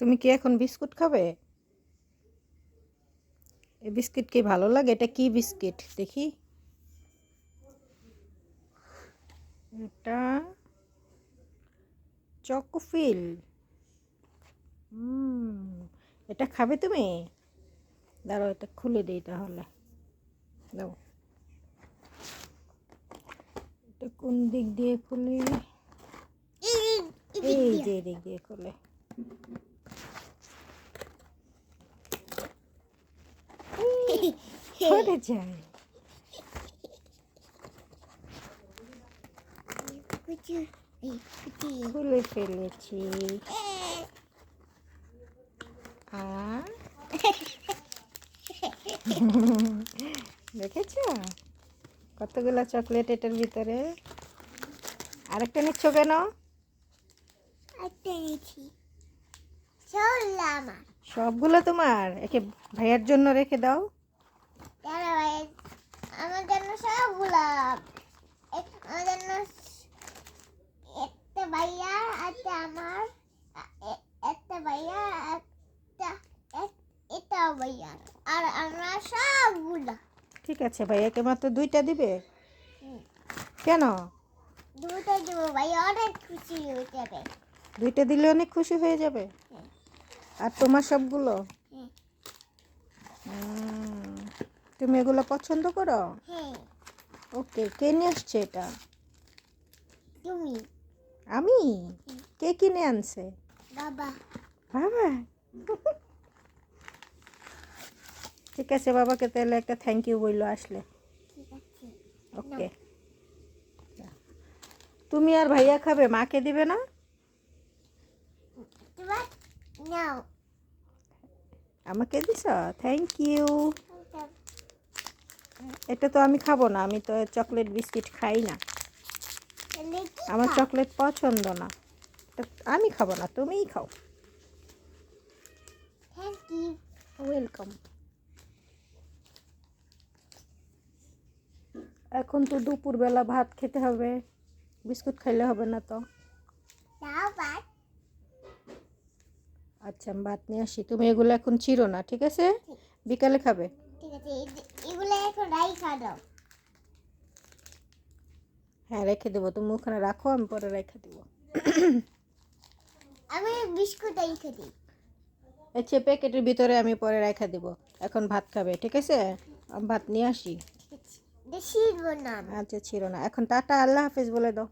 তুমি কি এখন বিস্কুট খাবে? এই বিস্কিট কি ভালো লাগে? এটা কি বিস্কিট দেখি? এটা চকোফিল। এটা খাবে তুমি? দাঁড়াও, এটা খুলে দিই তাহলে। দাও, এটা কোন দিক দিয়ে খুলে? এই যে দিক দিয়ে খুলে। পড়ে যায়। খুলে ফেলেছি। দেখেছ কতগুলো চকলেট এটার ভিতরে? আরেকটা নিচ্ছ কেন? সবগুলো তোমার? একে ভাইয়ার জন্য রেখে দাও। আমার জন্য সবগুলা, আমার জন্য একটা ভাইয়া, একটা আমার, একটা ভাইয়া, একটা এটা ভাইয়া, আর আমরা সবগুলা। ঠিক আছে, ভাইয়াকে মাত্র 2টা দিবে? কেন? 2টা দিব, ভাইয়া অনেক খুশি হয়ে যাবে। 2টা দিলে অনেক খুশি হয়ে যাবে। আর তোমার সবগুলো? তুমি এগুলো পছন্দ করো? হ্যাঁ। ওকে, কে নিয়ে আসছে এটা? তুমি। আমি? কে কিনে আনছে? বাবা। বাবা? ঠিক আছে, বাবাকে তাহলে একটা থ্যাংক ইউ বললো আসলে। ঠিক আছে। ওকে। তুমি আর ভাইয়া খাবে, মাকে দিবে না? নাও। আমাকে দিছ? Thank you. এটা তো আমি খাবো না, আমি তো চকলেট বিস্কিট খাই না। আমার চকলেট পছন্দ না। আমি খাবো না, তুমিই খাও। Thank you. ওয়েলকাম। এখন তো দুপুরবেলা ভাত খেতে হবে, বিস্কুট খাইলে হবে না তো। দাও ভাত। আচ্ছা, আমি ভাত নিয়ে আসি, তুমি এগুলো এখন চিরো না, ঠিক আছে? বিকালে খাবে। ঠিক আছে, এগুলো এখন রাইখা দাও। হ্যাঁ, রেখে দেবো, তুমি ওখানে রাখো, আমি পরে রেখে দেবো। আমি বিস্কুট রেখে দিই। আচ্ছা, প্যাকেটের ভিতরে আমি পরে রেখে দেবো। এখন ভাত খাবে, ঠিক আছে? আমি ভাত নিয়ে আসি। বেশি না। আচ্ছা, ছিল না, এখন টাটা, আল্লাহ হাফেজ বলে দাও।